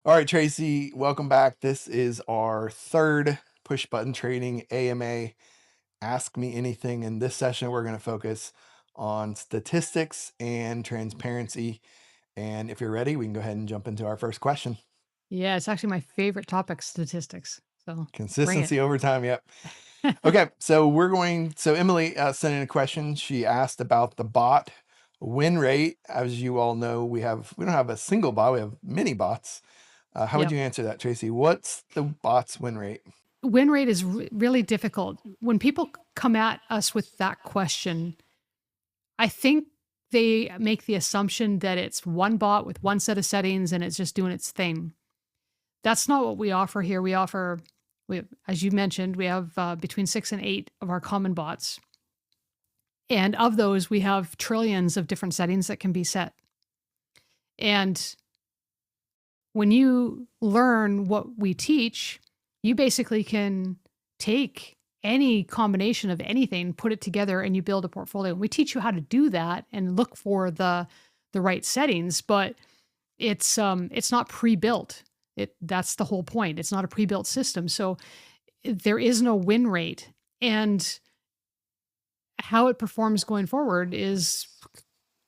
All right, Tracy, welcome back. This is our third push button trading AMA Ask Me Anything. In this session, we're going to focus on statistics and transparency. And if you're ready, we can go ahead and jump into our first question. Yeah, it's actually my favorite topic, statistics. So bring it. Consistency over time. Yep. Okay, so Emily sent in a question. She asked about the bot win rate. As you all know, we don't have a single bot, we have many bots. How would Yep. you answer that, Tracy? What's the bot's win rate? Win rate is really difficult. When people come at us with that question, I think they make the assumption that it's one bot with one set of settings and it's just doing its thing. That's not what we offer here. As you mentioned, we have between 6 and 8 of our common bots. And of those, we have trillions of different settings that can be set. And when you learn what we teach, you basically can take any combination of anything, put it together, and you build a portfolio. We teach you how to do that and look for the right settings, but it's not pre-built. That's the whole point. It's not a pre-built system. So there is no win rate. And how it performs going forward is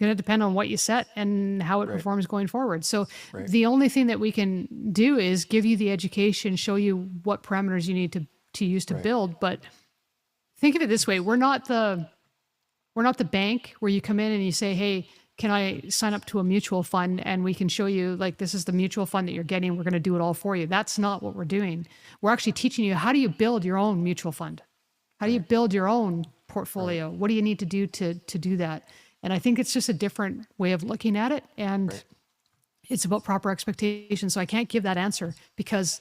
going to depend on what you set and how it performs going forward. So the only thing that we can do is give you the education, show you what parameters you need to use to build. But think of it this way: we're not the bank where you come in and you say, "Hey, can I sign up to a mutual fund?" And we can show you, like, this is the mutual fund that you're getting. We're going to do it all for you. That's not what we're doing. We're actually teaching you, how do you build your own mutual fund? How do you build your own portfolio? What do you need to do to do that? And I think it's just a different way of looking at it. And it's about proper expectations. So I can't give that answer because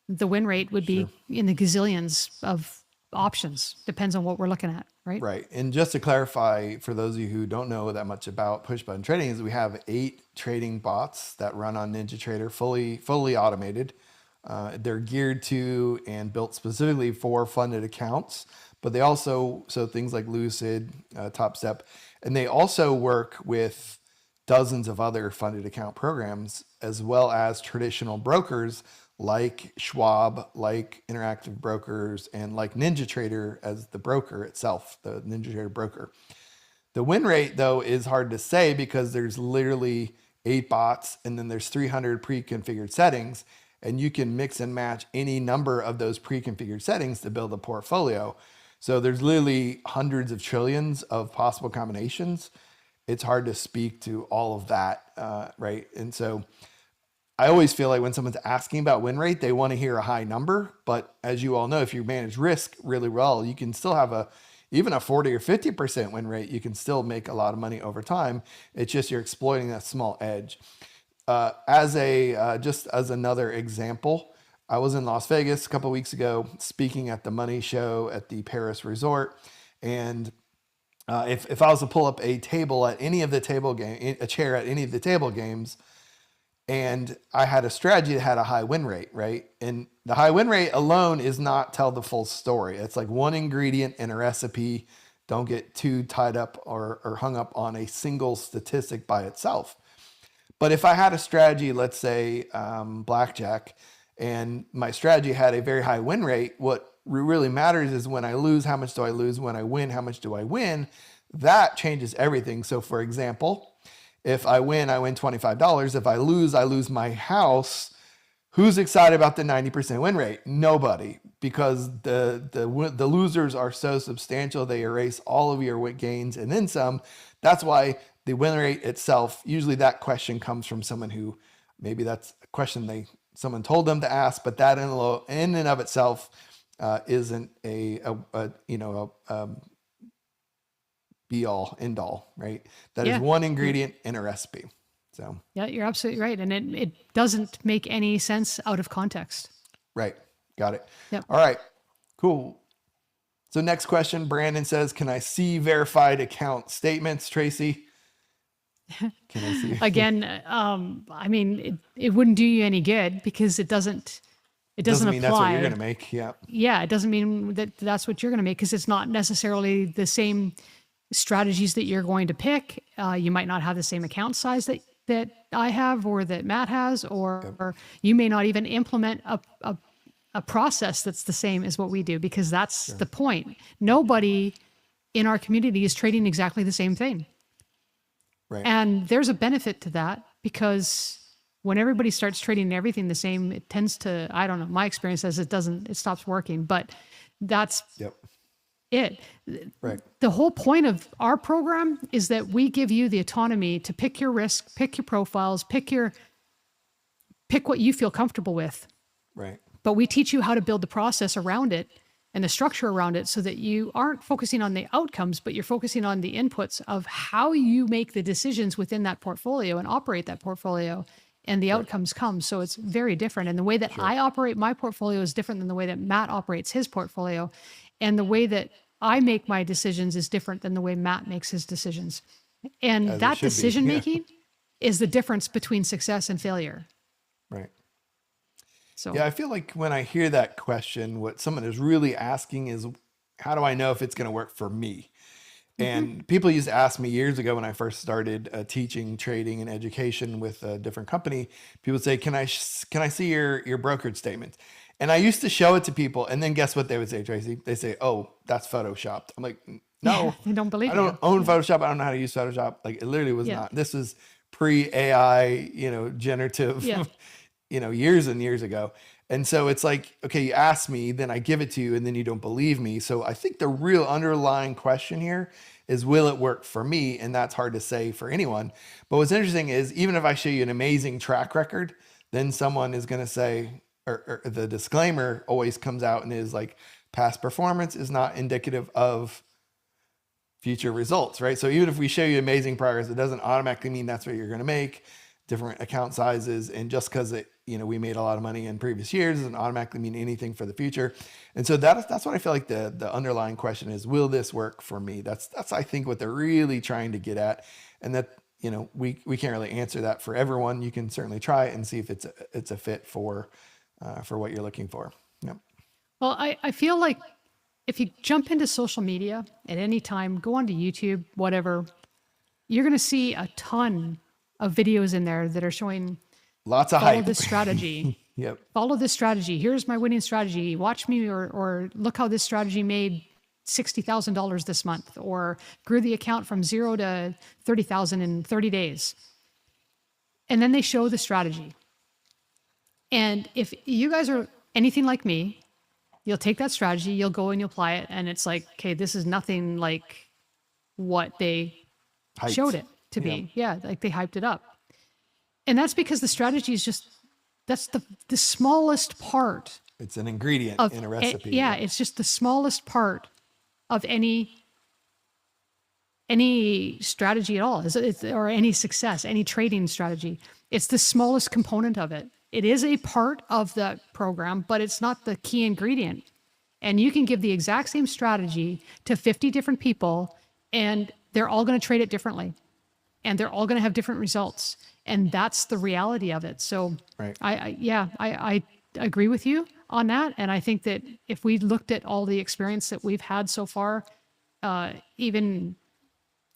the win rate would be in the gazillions of options. Depends on what we're looking at, right? Right. And just to clarify, for those of you who don't know that much about push button trading, is we have 8 trading bots that run on NinjaTrader, fully automated. They're geared to and built specifically for funded accounts, but they also, so things like Lucid, Top Step, and they also work with dozens of other funded account programs, as well as traditional brokers like Schwab, like Interactive Brokers, and like NinjaTrader as the broker itself, the NinjaTrader broker. The win rate, though, is hard to say because there's literally 8 bots and then there's 300 pre-configured settings, and you can mix and match any number of those pre-configured settings to build a portfolio. So there's literally hundreds of trillions of possible combinations. It's hard to speak to all of that, right? And so I always feel like when someone's asking about win rate, they want to hear a high number. But as you all know, if you manage risk really well, you can still have even a 40 or 50% win rate. You can still make a lot of money over time. It's just you're exploiting that small edge. Just as another example, I was in Las Vegas a couple of weeks ago speaking at the Money Show at the Paris Resort, and if I was to pull up a table at any of the a chair at any of the table games, and I had a strategy that had a high win rate, right? And the high win rate alone is not tell the full story. It's like one ingredient in a recipe. Don't get too tied up or hung up on a single statistic by itself. But if I had a strategy, let's say blackjack, and my strategy had a very high win rate, what really matters is when I lose, how much do I lose? When I win, how much do I win? That changes everything. So for example, if I win $25. If I lose my house. Who's excited about the 90% win rate? Nobody, because the losers are so substantial. They erase all of your gains and then some. That's why the win rate itself, usually that question comes from someone who, maybe that's a question someone told them to ask, but that in and of itself isn't a be all end all, right? That is one ingredient in a recipe. So yeah, you're absolutely right. And it doesn't make any sense out of context. Right. Got it. Yep. All right, cool. So next question, Brandon says, can I see verified account statements, Tracy? Can I see? Again, I mean, it wouldn't do you any good because it doesn't mean apply. That's what you're going to make. Yeah. Yeah. It doesn't mean that's what you're going to make because it's not necessarily the same strategies that you're going to pick. You might not have the same account size that that I have or that Matt has, Yep. or you may not even implement a process that's the same as what we do, because that's the point. Nobody in our community is trading exactly the same thing. Right. And there's a benefit to that, because when everybody starts trading everything the same, it tends to, I don't know, my experience says it stops working, but that's Yep. it. Right. The whole point of our program is that we give you the autonomy to pick your risk, pick your profiles, pick what you feel comfortable with. Right. But we teach you how to build the process around it and the structure around it, so that you aren't focusing on the outcomes, but you're focusing on the inputs of how you make the decisions within that portfolio and operate that portfolio, and the outcomes come. So it's very different. And the way that I operate my portfolio is different than the way that Matt operates his portfolio. And the way that I make my decisions is different than the way Matt makes his decisions. And As it that should be. decision Yeah. making is the difference between success and failure. Right. So Yeah, I feel like when I hear that question, what someone is really asking is, how do I know if it's going to work for me? And people used to ask me years ago when I first started teaching trading and education with a different company. People would say, "Can I see your brokerage statement?" And I used to show it to people, and then guess what they would say, Tracy? They say, "Oh, that's photoshopped." I'm like, "No, they don't believe I don't you. own Photoshop. I don't know how to use Photoshop." Like, it literally was Yeah. not. This was pre-AI, generative, Yeah. years and years ago. And so it's like, okay, you ask me, then I give it to you, and then you don't believe me. So I think the real underlying question here is, will it work for me? And that's hard to say for anyone. But what's interesting is, even if I show you an amazing track record, then someone is going to say, or the disclaimer always comes out and is like, past performance is not indicative of future results, right? So even if we show you amazing progress, it doesn't automatically mean that's what you're going to make. Different account sizes, and just because we made a lot of money in previous years doesn't automatically mean anything for the future. And so that's what I feel like the underlying question is: will this work for me? That's I think what they're really trying to get at, and that we can't really answer that for everyone. You can certainly try it and see if it's a fit for what you're looking for. Yep. Well, I feel like if you jump into social media at any time, go onto YouTube, whatever, you're going to see a ton of videos in there that are showing, Lots of follow hype. this strategy. Yep. Follow this strategy. Here's my winning strategy. Watch me, or look how this strategy made $60,000 this month, or grew the account from 0 to 30,000 in 30 days. And then they show the strategy. And if you guys are anything like me, you'll take that strategy, you'll go and you'll apply it, and it's like, okay, this is nothing like what they Hyped. showed it to be. Yeah, like they hyped it up. And that's because the strategy is that's the smallest part It's an ingredient of in a recipe. yeah, it's just the smallest part of any strategy at all, or any success, any trading strategy. It's the smallest component of it. It is a part of the program, but it's not the key ingredient. And you can give the exact same strategy to 50 different people, and they're all going to trade it differently. And they're all going to have different results. And that's the reality of it. So Right. I agree with you on that. And I think that if we looked at all the experience that we've had so far, even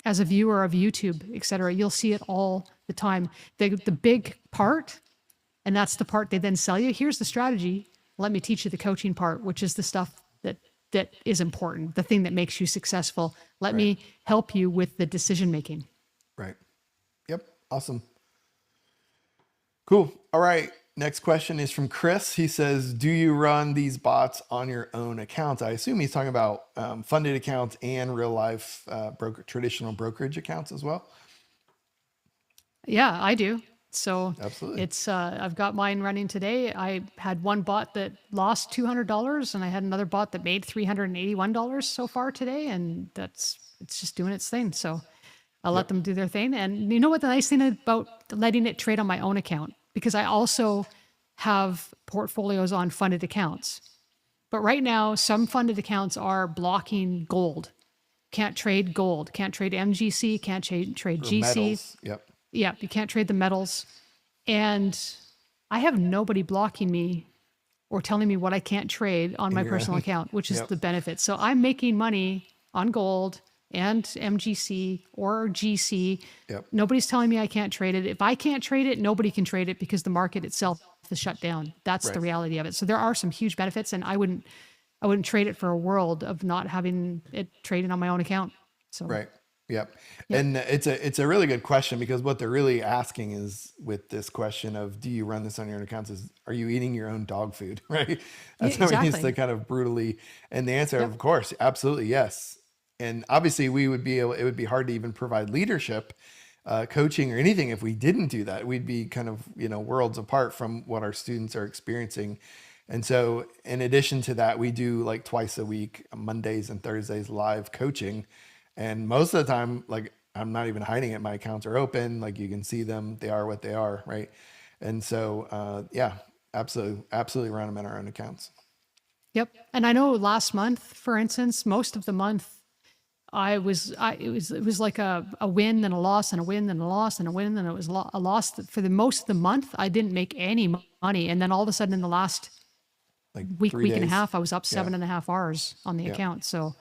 as a viewer of YouTube, et cetera, you'll see it all the time. The big part, and that's the part they then sell you. Here's the strategy. Let me teach you the coaching part, which is the stuff that is important, the thing that makes you successful. Let me help you with the decision making. Right. Yep. Awesome. Cool. All right. Next question is from Chris. He says, do you run these bots on your own accounts? I assume he's talking about funded accounts and real life traditional brokerage accounts as well. Yeah, I do. So Absolutely. it's I've got mine running today. I had one bot that lost $200, and I had another bot that made $381 so far today, and it's just doing its thing. So I'll let them do their thing. And you know what the nice thing about letting it trade on my own account, because I also have portfolios on funded accounts. But right now, some funded accounts are blocking gold. Can't trade gold, can't trade MGC, can't trade GC. Metals. Yep. Yeah, you can't trade the metals. And I have nobody blocking me or telling me what I can't trade on my personal account, which is the benefit. So I'm making money on gold and MGC or GC. Yep. Nobody's telling me I can't trade it. If I can't trade it, nobody can trade it because the market itself is shut down. That's the Right. reality of it. So there are some huge benefits, and I wouldn't trade it for a world of not having it traded on my own account. So, Right. Yep. yep. And it's a really good question, because what they're really asking is, with this question of, do you run this on your own accounts, is, are you eating your own dog food? Right. Yeah, That's how it needs to exactly. kind of brutally, and the answer, Yep. of course, absolutely yes. And obviously it would be hard to even provide leadership, coaching or anything if we didn't do that. We'd be kind of, worlds apart from what our students are experiencing. And so in addition to that, we do like twice a week, Mondays and Thursdays, live coaching. And most of the time, like, I'm not even hiding it. My accounts are open. Like, you can see them. They are what they are. Right. And so, yeah, absolutely. Absolutely run them in our own accounts. Yep. And I know last month, for instance, most of the month it was like a win and a loss and a win and a loss and a win, and it was a loss. For the most of the month, I didn't make any money. And then all of a sudden in the last Like week and a 3 days. half, I was up Yeah. 7.5 hours on the Yeah. account. So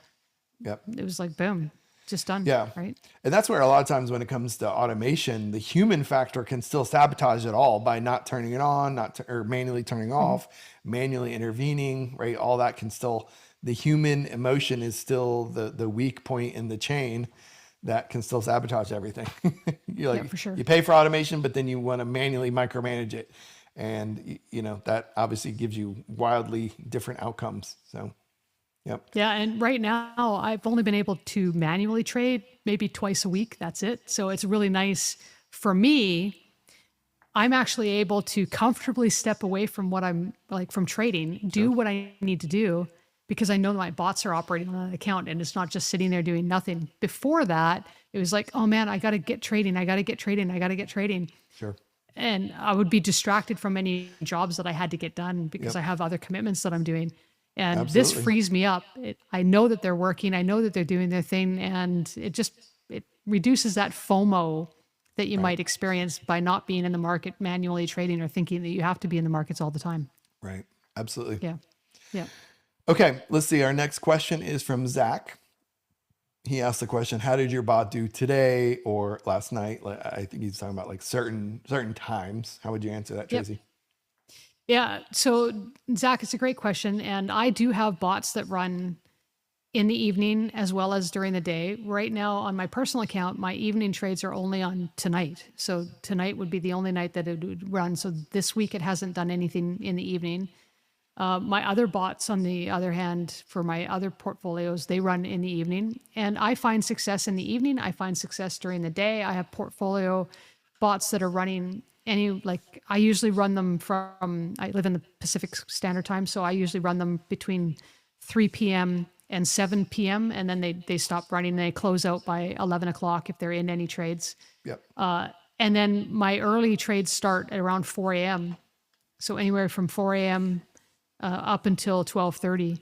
Yep. it was like, boom, just done. Yeah. Right. And that's where a lot of times when it comes to automation, the human factor can still sabotage it all by not turning it on, or manually turning Mm-hmm. off, manually intervening, right? All that can still, the human emotion is still the weak point in the chain that can still sabotage everything. You Yeah, like, for sure. you pay for automation, but then you want to manually micromanage it. And that obviously gives you wildly different outcomes. So, yep. Yeah, and right now I've only been able to manually trade maybe twice a week. That's it. So it's really nice for me. I'm actually able to comfortably step away from what I'm like from trading, do what I need to do because I know that my bots are operating on an account and it's not just sitting there doing nothing. Before that, it was like, oh man, I got to get trading. I got to get trading. I got to get trading. Sure. And I would be distracted from any jobs that I had to get done because Yep. I have other commitments that I'm doing. And this Absolutely. frees me up. I know that they're working. I know that they're doing their thing. And it reduces that FOMO that you Right. might experience by not being in the market manually trading or thinking that you have to be in the markets all the time. Right. Absolutely. Yeah. Yeah. Okay, let's see. Our next question is from Zach. He asked the question, how did your bot do today or last night? Like, I think he's talking about like certain times. How would you answer that, Yep. Tracy? Yeah. So, Zach, it's a great question. And I do have bots that run in the evening as well as during the day. Right now on my personal account, my evening trades are only on tonight. So tonight would be the only night that it would run. So this week it hasn't done anything in the evening. My other bots, on the other hand, for my other portfolios, they run in the evening. And I find success in the evening. I find success during the day. I have portfolio bots that are running I usually run them I live in the Pacific Standard Time. So I usually run them between 3 p.m. and 7 p.m. And then they stop running and they close out by 11 o'clock if they're in any trades. Yep. And then my early trades start at around 4 a.m. So anywhere from 4 a.m. Up until 12:30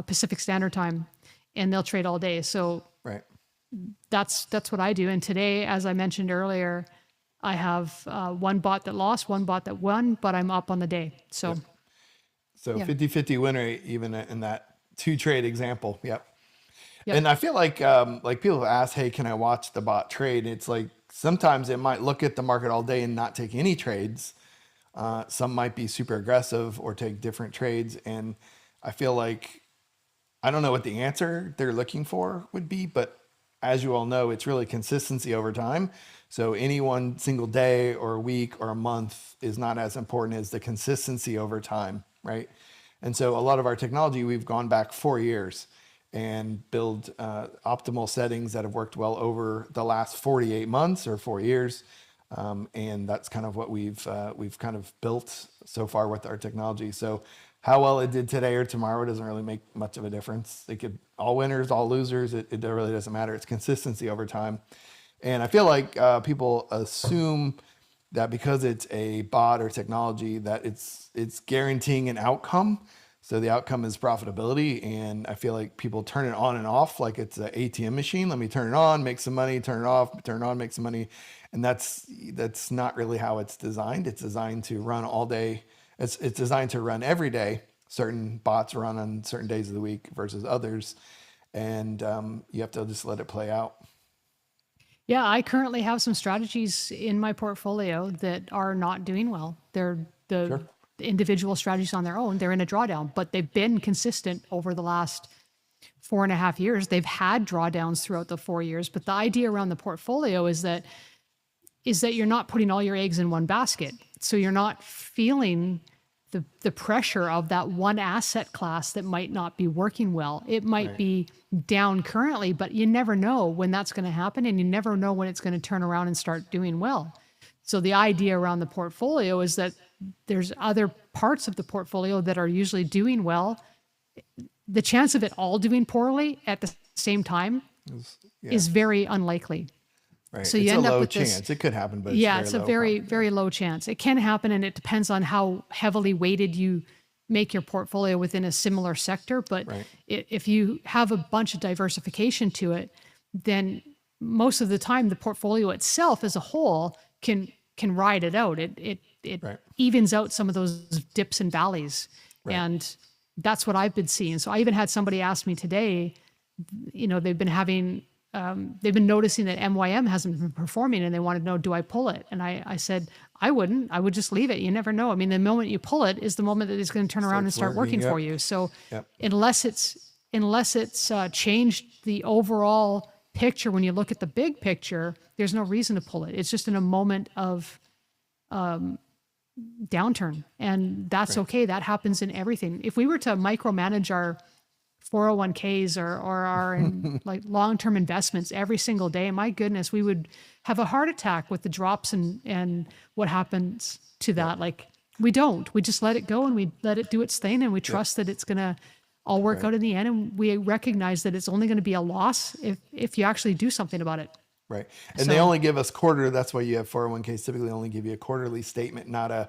Pacific Standard Time, and they'll trade all day. So Right. that's what I do. And today, as I mentioned earlier, I have one bot that lost, one bot that won, but I'm up on the day. So Yep. So yeah. 50-50 win rate, even in that 2 trade example. Yep. Yep. And I feel like people ask, hey, can I watch the bot trade? It's like sometimes it might look at the market all day and not take any trades. Some might be super aggressive or take different trades. And I feel like, I don't know what the answer they're looking for would be, but as you all know, it's really consistency over time. So any one single day or a week or a month is not as important as the consistency over time, right? And so a lot of our technology, we've gone back 4 years and build optimal settings that have worked well over the last 48 months or 4 years. And that's kind of what we've kind of built so far with our technology. So how well it did today or tomorrow doesn't really make much of a difference. It could all winners, all losers. It really doesn't matter. It's consistency over time. And I feel like people assume that because it's a bot or technology that it's guaranteeing an outcome. So the outcome is profitability. And I feel like people turn it on and off like it's an ATM machine. Let me turn it on, make some money, turn it off, turn it on, make some money. And that's not really how it's designed. It's designed to run all day. It's designed to run every day. Certain bots run on certain days of the week versus others. and you have to just let it play out. Yeah, I currently have some strategies in my portfolio that are not doing well. They're the individual strategies on their own. They're in a drawdown, but they've been consistent over the last 4.5 years. They've had drawdowns throughout the 4 years, but the idea around the portfolio is that you're not putting all your eggs in one basket. So you're not feeling the pressure of that one asset class that might not be working well. It might be down currently, but you never know when that's going to happen, and you never know when it's going to turn around and start doing well. So the idea around the portfolio is that there's other parts of the portfolio that are usually doing well. The chance of it all doing poorly at the same time is very unlikely. Right. So it's you a end up low with chance. this. It could happen, but Yeah, it's it's a very very low chance. It can happen, and it depends on how heavily weighted you make your portfolio within a similar sector. But if you have a bunch of diversification to it, then most of the time the portfolio itself as a whole can ride it out. It evens out some of those dips and valleys, and that's what I've been seeing. So I even had somebody ask me today. They've been noticing that MYM hasn't been performing, and they want to know, do I pull it? And I said, I wouldn't. I would just leave it. You never know. I mean, the moment you pull it is the moment that it's going to turn around and start working for you. So unless it's changed the overall picture, when you look at the big picture, there's no reason to pull it. It's just in a moment of downturn, and that's okay. That happens in everything. If we were to micromanage our 401ks or our like long-term investments every single day, my goodness, we would have a heart attack with the drops and what happens to that. Like we just let it go, and we let it do its thing, and we trust that it's going to all work out in the end. And we recognize that it's only going to be a loss if you actually do something about it. Right. And they only give us quarter. That's why you have 401ks typically only give you a quarterly statement, not a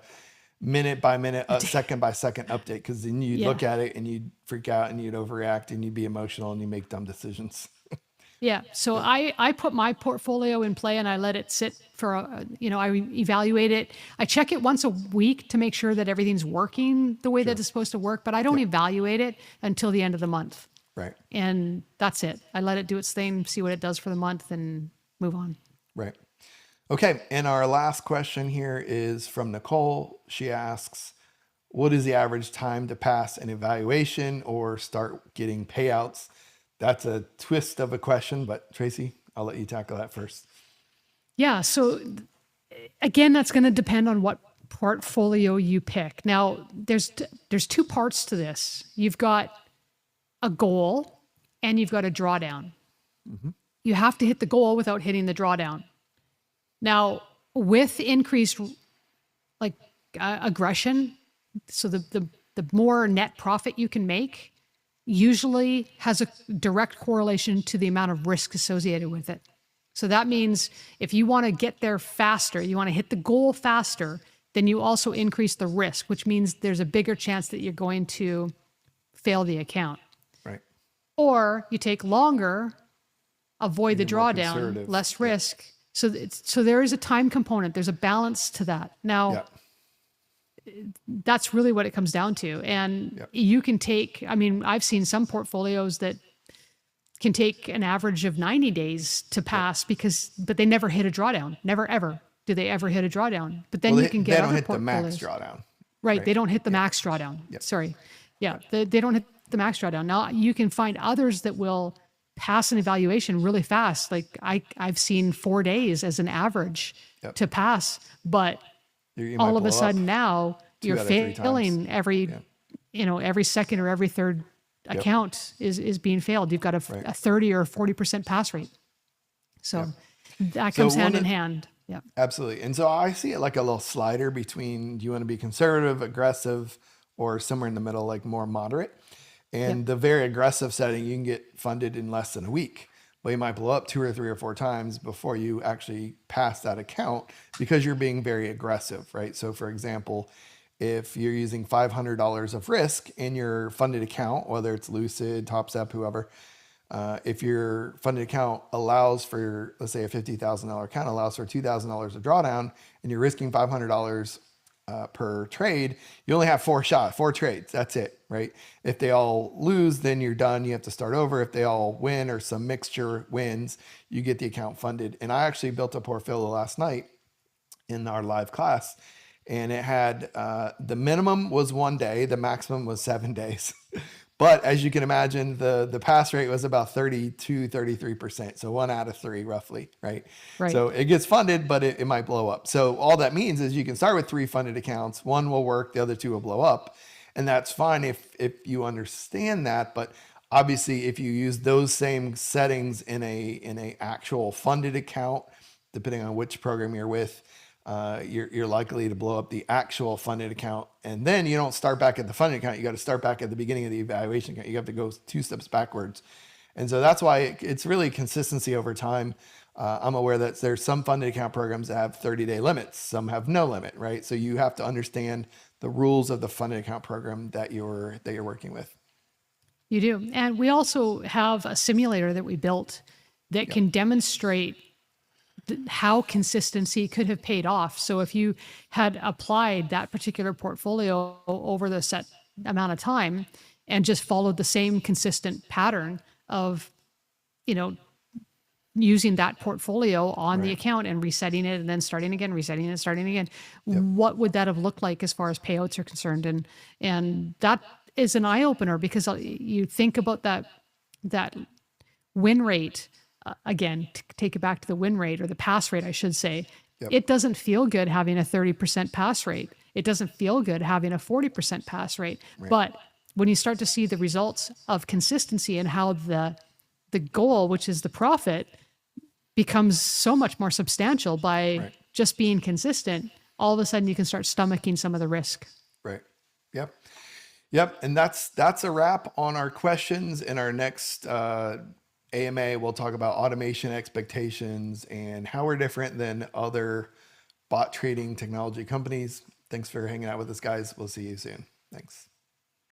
minute by minute, second by second update. Because then you'd look at it and you'd freak out and you'd overreact and you'd be emotional and you make dumb decisions. Yeah. So I put my portfolio in play and I let it sit for, I evaluate it. I check it once a week to make sure that everything's working the way that it's supposed to work, but I don't evaluate it until the end of the month. Right. And that's it. I let it do its thing, see what it does for the month, and move on. Right. Okay. And our last question here is from Nicole. She asks, what is the average time to pass an evaluation or start getting payouts? That's a twist of a question, but Tracy, I'll let you tackle that first. Yeah. So again, that's going to depend on what portfolio you pick. Now, there's two parts to this. You've got a goal and you've got a drawdown. Mm-hmm. You have to hit the goal without hitting the drawdown. Now, with increased aggression, so the more net profit you can make usually has a direct correlation to the amount of risk associated with it. So that means if you want to get there faster, you want to hit the goal faster, then you also increase the risk, which means there's a bigger chance that you're going to fail the account. Right. Or you take longer, avoid the drawdown, less risk. So there is a time component. There's a balance to that. Now, that's really what it comes down to. And you can take, I've seen some portfolios that can take an average of 90 days to pass but they never hit a drawdown. Never, ever do they ever hit a drawdown. But then you can get other portfolios. They don't hit the max drawdown. Right. They don't hit the max drawdown. Yep. Sorry. Yeah. They don't hit the max drawdown. Now you can find others that will pass an evaluation really fast. Like I've seen 4 days as an average to pass, but all of a sudden now you're failing every second or every third account is being failed. You've got a 30 or 40% pass rate. So that comes hand in hand. Yeah, absolutely. And so I see it like a little slider between, do you want to be conservative, aggressive, or somewhere in the middle, like more moderate? And the very aggressive setting, you can get funded in less than a week. But you might blow up 2 or 3 or 4 times before you actually pass that account because you're being very aggressive, right? So for example, if you're using $500 of risk in your funded account, whether it's Lucid, TopStep, whoever, if your funded account allows for, let's say a $50,000 account allows for $2,000 of drawdown and you're risking $500 per trade, you only have four trades. That's it, right? If they all lose, then you're done. You have to start over. If they all win or some mixture wins, you get the account funded. And I actually built a portfolio last night in our live class, and it had the minimum was 1 day, the maximum was 7 days. But as you can imagine, the pass rate was about 33%. So 1 out of 3 roughly, right? Right. So it gets funded, but it might blow up. So all that means is you can start with 3 funded accounts. 1 will work, the other 2 will blow up. And that's fine if you understand that. But obviously, if you use those same settings in a actual funded account, depending on which program you're with, you're likely to blow up the actual funded account. And then you don't start back at the funded account. You got to start back at the beginning of the evaluation account. You have to go 2 steps backwards. And so that's why it's really consistency over time. I'm aware that there's some funded account programs that have 30-day limits. Some have no limit, right? So you have to understand the rules of the funded account program that you're working with. You do. And we also have a simulator that we built that can demonstrate how consistency could have paid off. So if you had applied that particular portfolio over the set amount of time and just followed the same consistent pattern of, using that portfolio on the account and resetting it and then starting again, resetting it, starting again, what would that have looked like as far as payouts are concerned? And that is an eye opener, because you think about that win rate. Again, to take it back to the win rate, or the pass rate, I should say, it doesn't feel good having a 30% pass rate. It doesn't feel good having a 40% pass rate. Right. But when you start to see the results of consistency and how the goal, which is the profit, becomes so much more substantial by just being consistent, all of a sudden you can start stomaching some of the risk. Right. Yep. And that's a wrap on our questions. In our next AMA, we'll talk about automation expectations and how we're different than other bot trading technology companies. Thanks for hanging out with us, guys. We'll see you soon. Thanks.